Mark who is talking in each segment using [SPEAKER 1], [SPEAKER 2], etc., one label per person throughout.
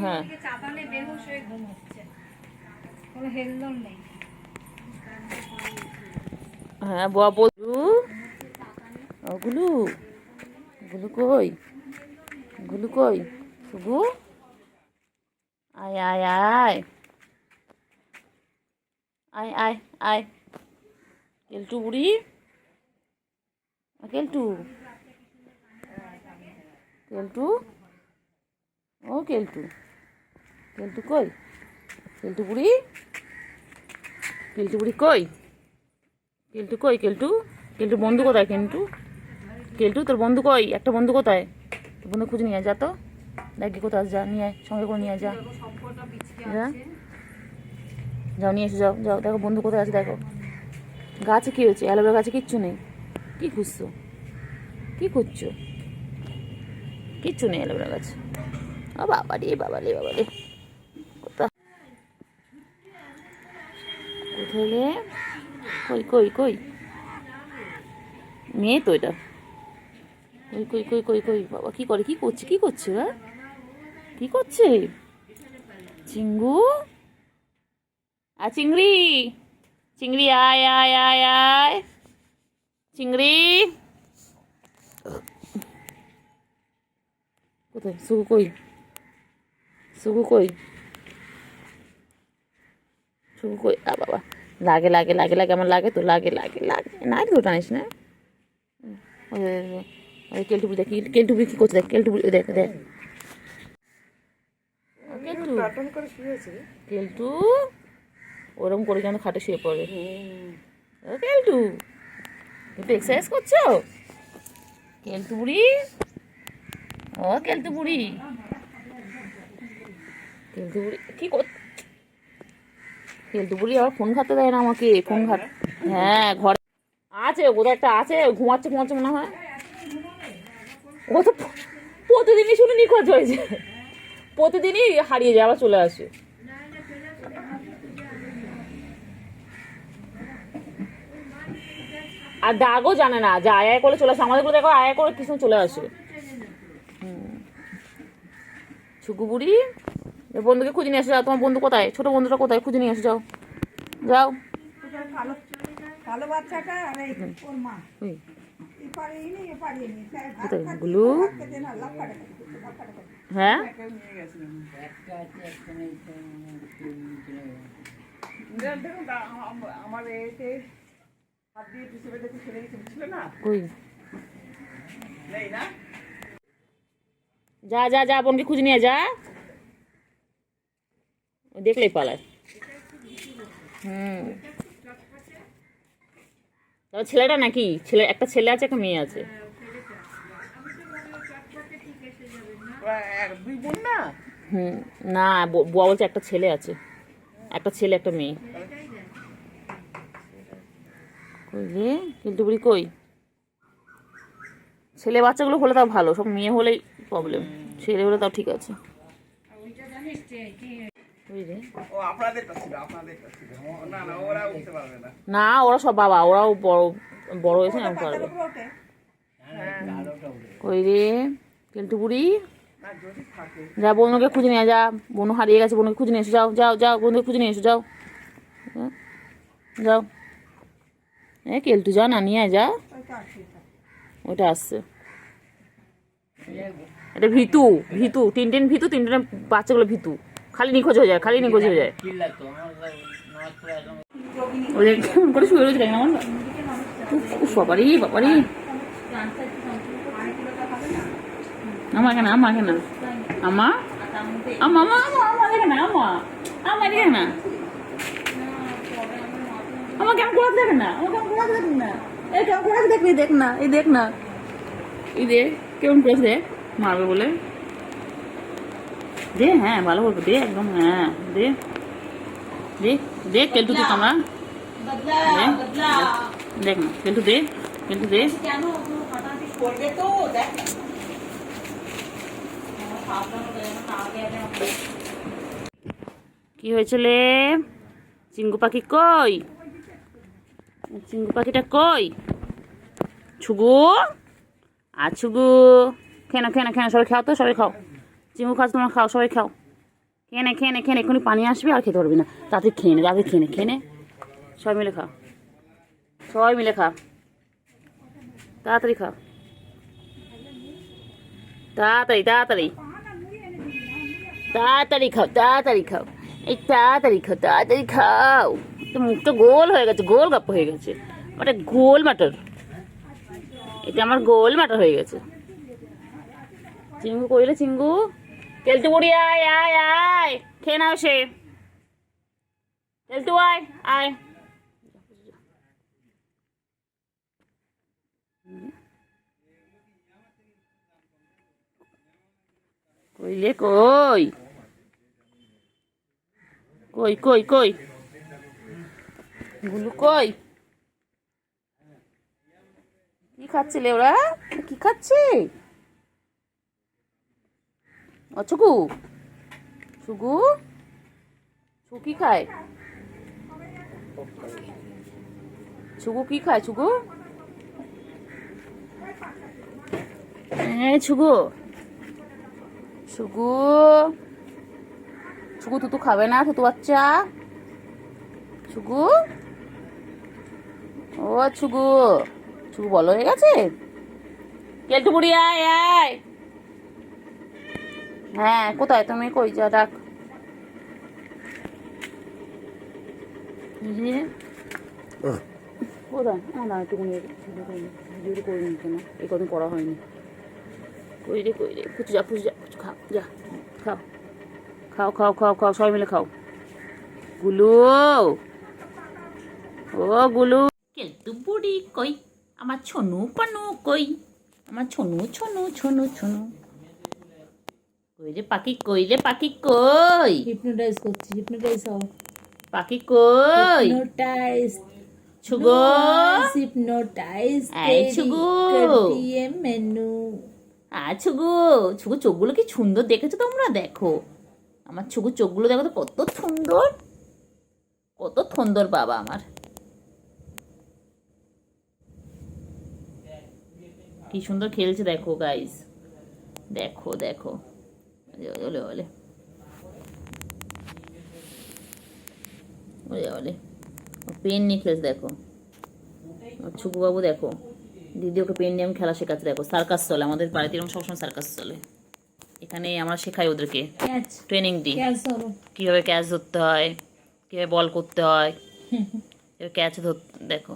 [SPEAKER 1] হ্যাঁ
[SPEAKER 2] চাপালে বেহুশ হয়ে ঘুম হচ্ছে, কোনো হেলদোল নেই।
[SPEAKER 1] হ্যাঁ বলু ও গুলু, গুলু কই, গুলু কই, শুভু আয় আয় আয় আয় আয় আয়, কেলটু বুড়ি, কেলটু, কেলটু, ও কেলটু, কেলটু কই, কেলটু বুড়ি, কেলটু বুড়ি কই, কেলটু কই, কেলটু, কেলটু বন্ধু কোথায়, কেলটু, কেলটু তোর বন্ধু কই, একটা বন্ধু কোথায়, তোর বন্ধু খুঁজে নিয়ে আয়, যা তো দেখি কোথায় আছে, যা নিয়ে আয়, সঙ্গে করে নিয়ে আয়, যা যা, যাও নিয়ে এসে যাও, যাও দেখো বন্ধু কোথায় আছে দেখো। গাছে কী হয়েছে, অ্যালোভেরা গাছে কিচ্ছু নেই, কী খুঁজছো, কী খুঁজছো, কিচ্ছু নেই অ্যালোভেরা গাছে। ও বাবা রে বাবা রে বাবা রে, কোথায় কোথায় রে, কই কই কই, মেয়ে তো এটা, কই কই কই কই কই, বাবা কী করে, কী করছে, কী করছে, হ্যাঁ কী করছে, চিঙ্গু, আর চিংড়ি, চিংড়ি আয় আয় আয় আয়, চিংড়ি কোথায়, সুগু কই, সুগু কই, সুগু কই, আ বাবা লাগে লাগে লাগে লাগে, আমার লাগে তো, লাগে লাগে লাগে, না তো টানিস না, ওই কেলটু বুড়ি দেখ, কেলটু বুড়ি কী করছে দেখ, কেলটু বুড়ি দেখ দেখ, কেলটু, কেলটু ওরকম করে কেন খাটে শুয়ে পড়ে, ও কেলটু একটু এক্সারসাইজ করছো, কেলটু বুড়ি, ও কেলটু বুড়ি, কেলটু বুড়ি কী কর, কেলটু বুড়ি আবার ফোন ঘাটতে দেয় না আমাকে, ফোন ঘাট, হ্যাঁ ঘরে আছে, কোথাও একটা আছে, ঘুমাচ্ছে ঘুমাচ্ছে মনে হয়, ও তো প্রতিদিনই শুনে নিখোঁজ হয়েছে, প্রতিদিনই হারিয়ে যায় আবার চলে আসে, আর ডাকও জানে না, যে আয় আয় করে চলে আসে, আমাদের গুলো দেখো আয় আয় করে কিছু চলে আসে। ছুকু বুড়ি বন্ধুকে খুঁজে নিয়ে এসে যাও, তোমার বন্ধু কোথায়, ছোট বন্ধুটা কোথায়, খুঁজে নিয়ে এসে যাও, যাও, গুলু, হ্যাঁ কই, যা যা যা বোনকে খুঁজে নিয়ে যা, দেখলেই পালায়, তবে ছেলেটা নাকি, ছেলে একটা ছেলে আছে, একটা মেয়ে আছে, না বুয়া বলছে একটা ছেলে আছে, একটা ছেলে একটা মেয়ে, কই রে কিন্তু বুড়ি কই, ছেলে বাচ্চাগুলো হলে তাও ভালো, সব মেয়ে হলেই প্রবলেম, ছেলে হলে তাও ঠিক আছে, না ওরা সব বাবা, ওরাও বড় বড় হয়েছে না পারবে, কই রে কেলটু বুড়ি, যা বনুকে খুঁজে নিয়ে যা, বনু হারিয়ে গেছে, বনুকে খুঁজে নিয়ে এসো, যাও যাও যাও বন্ধুকে খুঁজে নিয়ে এসো, যাও যাও, কেলটু যা না নিয়ে যা, ওইটা আসছে, এটা ভিতু, ভিতু তিনটেন ভিতু, তিনটেন বাচ্চাগুলো ভিতু, খালি নিখোঁজ হয়ে যায়, খালি নিখোঁজ হয়ে যায়, ওই কেমন করে শুয়ে রয়েছে আমার, বাবারি বাবারি, আমার কেন, আমার কেন, আমা আমা আমা আমা দেখে না, আমা আমা দেখে না, আমার কেমন করে দেখে না, আমার কেমন করে দেখে না, এই কেমন করে দেখবি, দেখ না, এই দেখ না, এই দেখ কেমন করেছে, দেখ মারবে বলে, দে হ্যাঁ ভালো করবো, দে একদম, হ্যাঁ দে দে দে, কেলটু তো তোমরা দেখ না, কেলটু দে, কেলটু দে, কি হয়েছিল, চিঙ্গু পাখি কই, চিঙ্গু পাখিটা কই, ছুগু আর ছুগু, খেয়ে না খেয়ে না খেয়ে না, সবাই খাও তো, সবাই খাও, চিঙ্গু খাও তোমরা, খাও সবাই খাও, খেয়ে নে এক্ষুনি পানি আসবে আর খেতে পারবি না। তাড়াতাড়ি খেয়ে নে সবাই মিলে খা, তাড়াতাড়ি খা, তাড়াতাড়ি খাও, এই তাড়াতাড়ি খাও। তো মুখটা গোল হয়ে গেছে, গোল গাপ্প হয়ে গেছে, ওটা গোল মাটার, এটা আমার গোল মাটার হয়ে গেছে। চিঙ্গু কইলে চিঙ্গু, তেলটু বুড়ি আয় আয় আয়, খেয়ে নাও সে, তেলটু আয় আয়। কইলে কই কই কই কই গুলু কই, কি খাচ্ছিলে ওরা, কি খাচ্ছে? ও ছুকু, ছুকু ছুকু কি খায়, ছুকু কি খায়, ছুকু ছুকু ছুকু ছুকু তুতু খাবে না, তুতু বাচ্চা ছুকু, ও ছুকু, ছুকু বলো হয়ে গেছে। কেলটু বুড়ি আয় আয়, হ্যাঁ কোথায় তুমি, কই যা ডাক। কোথায় না একটুকুনি ভিডিওটা করে নি কেন, এই কদিন করা হয়নি। কই রে পুচু যা খাও, যা খাও সবাই মিলে খাও। গুলু, ও গুলু, কেলটু বুড়ি কই, আমার ছনু পানু কই, আমার ছনু কই রে পাখি, কই
[SPEAKER 2] হিপনোটাইজ করছি, হিপনোটাইজ হও,
[SPEAKER 1] পাখি কই,
[SPEAKER 2] हिप्नोटाइज
[SPEAKER 1] ছুগো
[SPEAKER 2] हिप्नोटाइज
[SPEAKER 1] এই ছুগু,
[SPEAKER 2] कर दिए मैनू।
[SPEAKER 1] ছুগু চোখগুলো কি সুন্দর দেখেছো তোমরা, দেখো আমার ছুগু চোখগুলো দেখো তো কত সুন্দর বাবা আমার, কি সুন্দর খেলছে দেখো গাইস, দেখো ওলে ওলে পেন নিয়ে খেলছে দেখো, ছুকু বাবু দেখো, দিদি ওকে পেন নিয়ে আমি খেলা শেখাচ্ছে, দেখো সার্কাস চলে আমাদের বাড়িতে, এরকম সবসময় সার্কাস চলে, এখানে আমরা শেখাই ওদেরকে,
[SPEAKER 2] कैच
[SPEAKER 1] ট্রেনিং দিই
[SPEAKER 2] कैच करो,
[SPEAKER 1] কীভাবে ক্যাচ ধরতে হয়, কীভাবে বল করতে হয়, ক্যাচ দেখো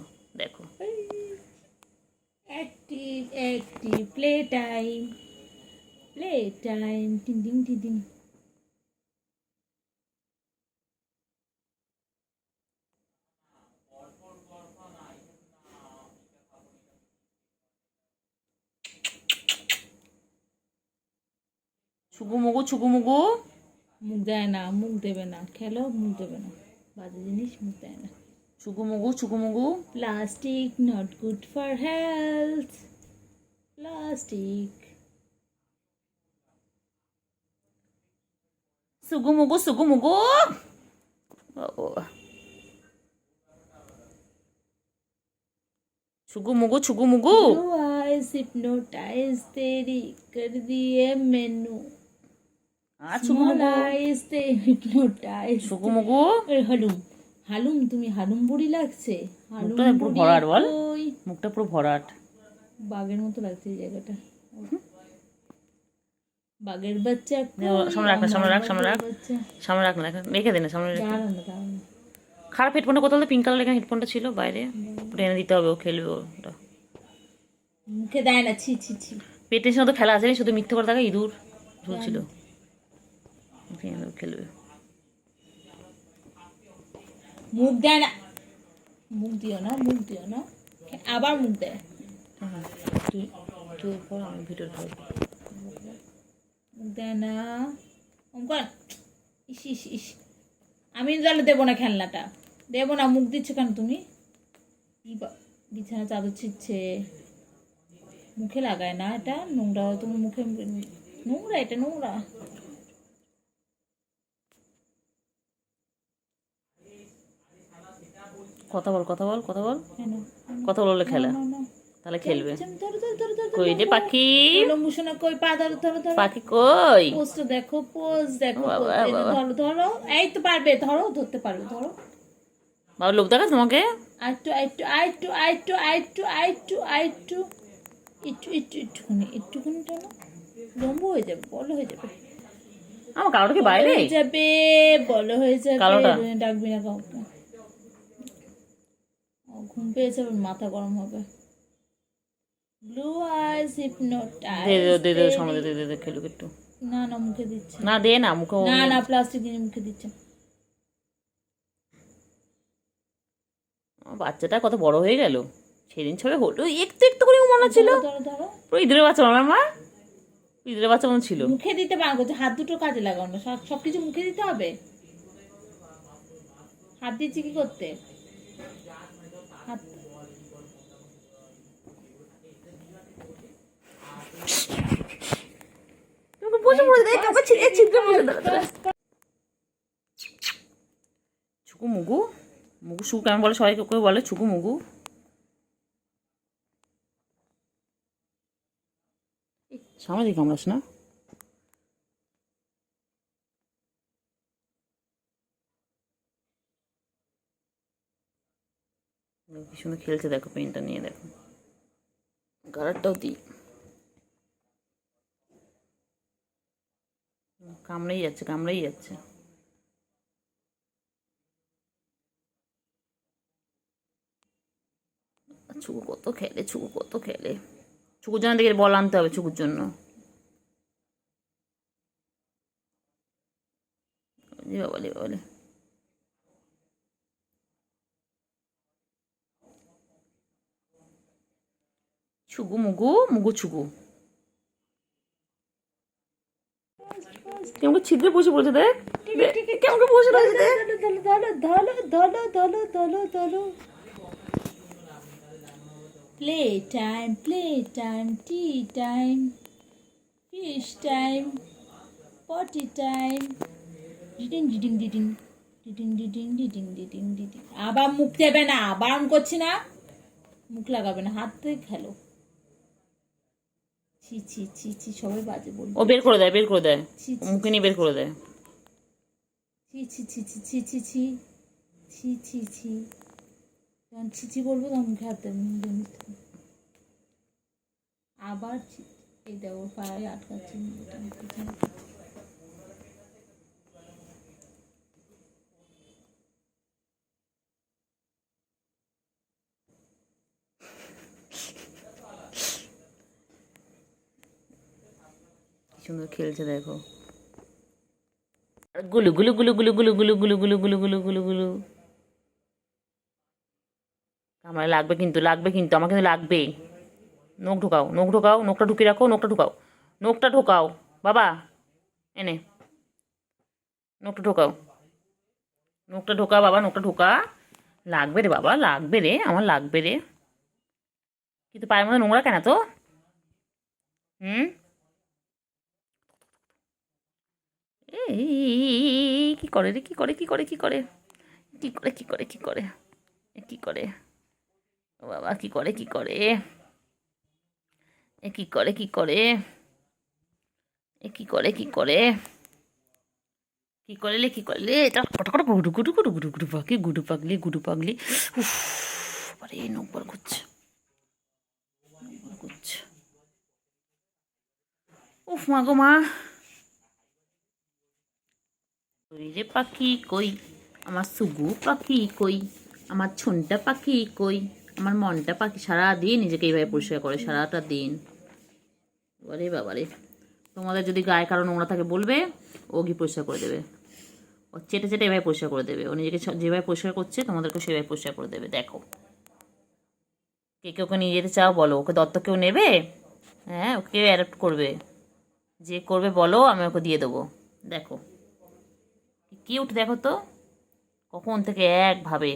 [SPEAKER 2] एक्टिव एक्टिव प्ले टाइम टिंग टिंग टिंग टिंग।
[SPEAKER 1] ছুগু মুগু
[SPEAKER 2] মুখ দেয় না, মুখ দেবে না, খেলো মুখ দেবে না, বাজে জিনিস মুখ দেয় না।
[SPEAKER 1] ছুগু মুগু
[SPEAKER 2] plastic not good for health, plastic.
[SPEAKER 1] সুগু মুগু ছুগু মুগু
[SPEAKER 2] Blue eyes hypnotize तेरी कर दिए मैनू,
[SPEAKER 1] ছুগু
[SPEAKER 2] small
[SPEAKER 1] মুগু
[SPEAKER 2] eyes they hypnotize।
[SPEAKER 1] ছুগু মুগু
[SPEAKER 2] হালুম তুমি হালুম বুড়ি লাগছে, হালুম
[SPEAKER 1] মুখটা পুরো
[SPEAKER 2] বুড়ি
[SPEAKER 1] ভরাট বল,
[SPEAKER 2] কই।
[SPEAKER 1] মুখটা পুরো ভরাট,
[SPEAKER 2] বাঘের মতো লাগছে এই জায়গাটা, বাঘের বাচ্চা
[SPEAKER 1] সামনে রাখ না রেখে দে না সামনে রেখে। খারাপ হেডফোনটা কোথাও পিঙ্ক কালার এখানে হেডফোনটা ছিল বাইরে, ওটা এনে দিতে হবে, ও খেলবে ওটা,
[SPEAKER 2] মুখে দেয় না, ছি ছি ছি।
[SPEAKER 1] পেটের সাথে খেলা আছে, শুধু মিথ্যে করে থাকে, ইঁদুর ঝুলছিল, খেলবে।
[SPEAKER 2] মুখ দেয় না, মুখ দিও না, আবার মুখ দেয়।
[SPEAKER 1] তুই পর আমি ভিডিও করবো,
[SPEAKER 2] মুখ দেয় না, ইস ইস ইস। আমি তাহলে দেবো না খেলনাটা, দেবো না। মুখ দিচ্ছ কেন তুমি? বিছানা চাদর ছিচ্ছে, মুখে লাগায় না, এটা নোংরা, তোমার মুখে নোংরা, এটা নোংরা।
[SPEAKER 1] কথা বল
[SPEAKER 2] কেন?
[SPEAKER 1] কথা বললে খেলা,
[SPEAKER 2] না, না,
[SPEAKER 1] তাহলে খেলবে।
[SPEAKER 2] ধরো ধরো ধরো ধরো
[SPEAKER 1] কই রে পাখি,
[SPEAKER 2] লম্বু সোনা কই, পা ধরো ধরো ধরো,
[SPEAKER 1] পাখি কই?
[SPEAKER 2] পোজটা দেখো, পোজ দেখো,
[SPEAKER 1] বাবা,
[SPEAKER 2] পোজ। এই যে
[SPEAKER 1] বাবা।
[SPEAKER 2] ধরো ধরো, এই তো পারবে, ধরো, ধরতে পারবে, ধরো।
[SPEAKER 1] বাবা লোক দেখা তোমাকে।
[SPEAKER 2] আইটু আইটু আইটু আইটু আইটু আইটু আইটু, একটু একটু একটুখানি, একটুখানি টানো, লম্বু হয়ে যাবে, বড় হয়ে যাবে,
[SPEAKER 1] আমার কালোটা কি বাইরে?
[SPEAKER 2] হয়ে যাবে, বড় হয়ে যাবে।
[SPEAKER 1] কালোটা?
[SPEAKER 2] ডাকবি না কাউকে। ও ঘুম পেয়েছে, আবার মাথা গরম হবে। ব্লু আইজ
[SPEAKER 1] দে
[SPEAKER 2] হিপনোটাইজ।
[SPEAKER 1] দে দে দে সামনে দে দে দে খেলুক একটু।
[SPEAKER 2] না না, মুখে দিচ্ছে
[SPEAKER 1] না দে না মুখে।
[SPEAKER 2] না, না প্লাস্টিক দিয়ে মুখে দিচ্ছে।
[SPEAKER 1] আমার বাচ্চাটা কত বড় হয়ে গেল, সেদিন ছবে হলো একটু একটু করে মনে ছিল।
[SPEAKER 2] ধরো ধরো ধরো,
[SPEAKER 1] পুরো ইঁদুরের বাচ্চা আমার মা, ইঁদুরের বাচ্চা মনে ছিল।
[SPEAKER 2] মুখে দিতে বারণ করছে, হাত দুটো কাজে লাগাও না, সবকিছু মুখে দিতে হবে। হাত দিচ্ছি কি করতে? হাত
[SPEAKER 1] তোমাকে বসে পড়ে দেয়, তোমাকে ছিঁড়ে ছিঁড়ে বসে দাঁড়া। ছুকু মুগু, মুগু সুকু কেমন বলে, সবাই কেউ বলে ছুকু মুগু। সামনে দিকে কামড়াস না। কি সুন্দর খেলছে দেখো, পেনটা নিয়ে দেখো, কালারটাও দিই। কামড়েই যাচ্ছে, কামড়েই যাচ্ছে। ছুকু কত খেলে, ছুকু কত খেলে। ছুকুর জন্য দেখে বল আনতে হবে, ছুকুর জন্য। বাবালে বাবালে, ছুকু মুগু, মুগু ছুকু কেমন ছিদ্রে বসে পড়েছে দেখ, কেমন বসে রয়েছে দেখ।
[SPEAKER 2] ধরো ধরো ধরো ধরো ধরো। Play time, tea time, fish time, পটি টাইম। ডিডিং ডিডিং ডিডিং ডিডিং ডিডিং ডিডিং ডিডিং ডিডিং। আবার মুখ দেবে না, বারণ করছি না, মুখ লাগাবে না, হাত থেকে খেলো। ছি ছি ছি ছি, সবাই বাজে বলবে।
[SPEAKER 1] ও বের করে দেয়, বের করে দেয়,
[SPEAKER 2] ছি ছি
[SPEAKER 1] মুখে নিয়ে বের করে দেয়।
[SPEAKER 2] ছি ছি ছি ছি ছি ছি ছি ছি ছি ছি। যখন ছি ছি বলবো তখন মুখে হাত দেবে, মুখে নিতে হবে। আবার ছি, এই দেখো পায়ে আটকাচ্ছে মুখটা।
[SPEAKER 1] কি সুন্দর খেলছে দেখো। আর গুলু গুলু গুলু গুলু গুলু গুলু গুলু গুলু গুলু গুলু গুলু গুলু। আমার লাগবে কিন্তু, লাগবে কিন্তু, আমার কিন্তু লাগবে। নখ ঢোকাও, নখ ঢোকাও, নখটা ঢুকিয়ে রাখো, নখটা ঢোকাও, নখটা ঢোকাও বাবা, এনে নখটা ঢোকাও, নখটা ঢোকা বাবা, নখটা ঢোকা। লাগবে রে বাবা, লাগবে রে, আমার লাগবে রে। কিন্তু পায়ের মধ্যে নোংরা কেন তো? হুম, এই কি করে রে, কি করে, কি করে, কি করে, কি করে, কি করে, কি করে, কি করে, ও বাবা কি করে, কি করে, এ কি করে, কি করে, এ কি করে, কি করে, কি করলে, কি করলে, এটা ফটাফট গুডু গুডু গুডু গুডু গুডু পাখি, গুডু পাগলি, গুডু পাগলি। উফ, আরে নখ বার করছে, নখ বার করছে। উফ মা গো মা। কই রে পাখি কই, আমার সুগু পাখি কই, আমার ছুনটা পাখি কই, আমার মনটা পাখি। সারাদিন নিজেকে এইভাবে পরিষ্কার করে, সারাটা দিন। বাবারে বাবারে, তোমাদের যদি গায়ে কারো নোংরা থাকে বলবে, ও গিয়ে পরিষ্কার করে দেবে। ও চেটে চেটে এভাবে পরিষ্কার করে দেবে, ও নিজেকে যেভাবে পরিষ্কার করছে তোমাদেরকে সেভাবে পরিষ্কার করে দেবে। দেখো, কে কে ওকে নিয়ে যেতে চাও বলো, ওকে দত্তক কেউ নেবে? হ্যাঁ, ওকে অ্যাডপ্ট করবে, যে করবে বলো, আমি ওকে দিয়ে দেবো। দেখো কিউট, দেখো তো কখন থেকে একভাবে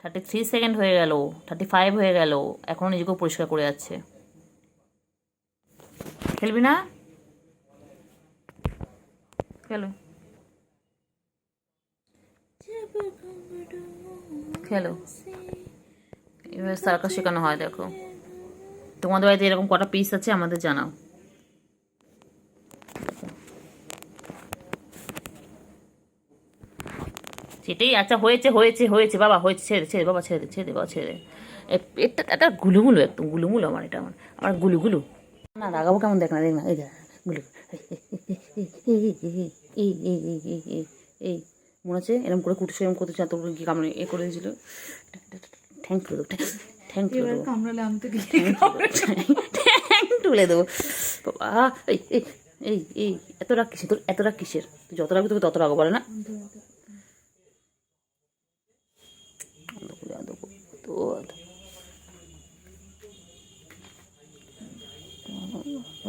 [SPEAKER 1] 33 সেকেন্ড হয়ে গেল, 35 হয়ে গেল, এখনও নিজেকেও পরিষ্কার করে যাচ্ছে। খেলবি না? খেলো, খেলো, এভাবে সার্কাস শেখানো হয় দেখো। তোমাদের বাড়িতে এরকম কটা পিস আছে আমাদের জানাও। সেটাই, আচ্ছা হয়েছে হয়েছে হয়েছে বাবা, হয়েছে, ছেড়ে ছেড়ে বাবা, ছেড়ে দে, ছেড়ে দে বাবা, ছেড়ে দে। এটা এটা গুলুগুলো, একদম গুলুগুলো আমার, এটা আমার আমার গুলুগুলো। না রাগাবো কেমন, দেখ না, দেখ না, এই দেখ গুলু, এই এই এই এই এই এই মনে আছে এরকম করে কুটুস এরকম করতে চাতো কি কামড়ে এ করে দিয়েছিল, ঠ্যাং তুলে দেবো, ঠ্যাং তুলে দেবো,
[SPEAKER 2] কামড়ালে আমি তো
[SPEAKER 1] ঠ্যাং তুলে দেবো বাবা। এই এই এই এই এত রাগ কিসের তোর, এত রাগ কিসের? তুই যত রাখবি তোকে তত রাগো, বলে না?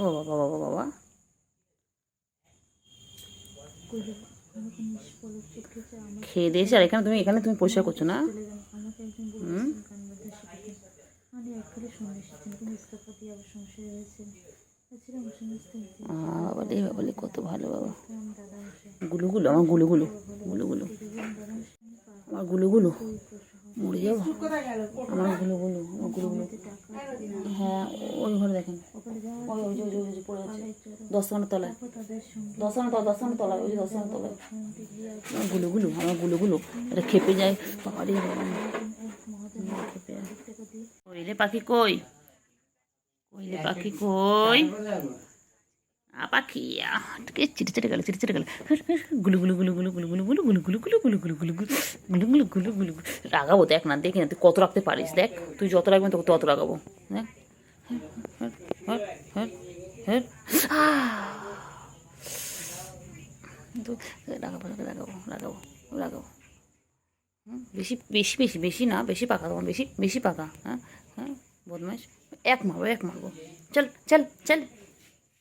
[SPEAKER 1] ও বাবা বাবা বাবা, খেয়ে দিয়েছে। আর এখানে তুমি পরিষ্কার করছো না? হুম, বাবা রে বাবা রে, কত ভালো বাবা। গুলুগুলো আমার, গুলুগুলো গুলুগুলো আমার, গুলুগুলো মরে যাবো আমার, গুলুগুলো আমার, গুলুগুলো। হ্যাঁ ওই ঘরে দেখেন, ওই ওই যে ওই যে ওই যে পড়ে আছে 10 টাকার তলায়, 10 টাকার তলায়, 10 টাকার তলায়, ওই যে 10 টাকার তলায় আমার, গুলুগুলো আমার, গুলুগুলো। এটা খেপে যায় বাবা রে বাবা, খেপে যায়। কইলে পাখি কই, কইলে পাখি কই, পাখি চিটে চিটে গেল, চিটে চিটে গেল, গুলু গুলু গুলু গুলু গুলু গুলু গুলু গুলু গুলু গুলু গুলু গুলু গুলু গুলু গুলু গুলু গুলু। রাগাবো, দেখ না, দেখি না তুই কত রাখতে পারিস, দেখ তুই যত রাখবেন তোকে তত রাগাবো, দেখ। রাগাবো রাগাবো রাগাবো রাগাবো। বেশি বেশি বেশি বেশি না, বেশি পাকা তোমার, বেশি বেশি পাকা। হ্যাঁ হ্যাঁ বদমাইশ, এক মারবো এক মারবো, চল চল চল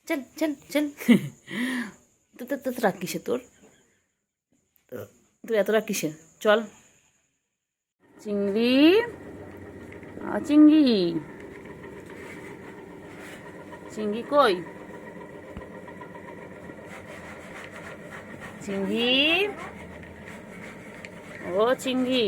[SPEAKER 1] চল চল চল। তো রাগ কিসে তোর, তোর এত রাগ কিসে? চল চিংড়ি, চিংড়ি, চিংড়ি কই, চিংড়ি, ও চিংড়ি।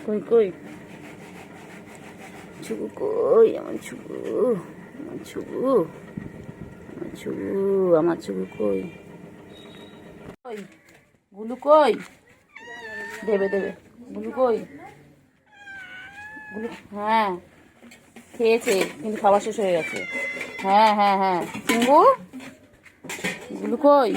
[SPEAKER 1] কই কই ছুবু, কই আমার ছুবু, আমার ছুবু, আমার ছুবু, আমার ছুবু কই, কই গুলু কই, দেবে দেবে, গুলু কই, গুলু, হ্যাঁ খেয়েছে কিন্তু খাবার শেষ হয়ে গেছে। হ্যাঁ হ্যাঁ হ্যাঁ চিঙ্গু, গুলু কই।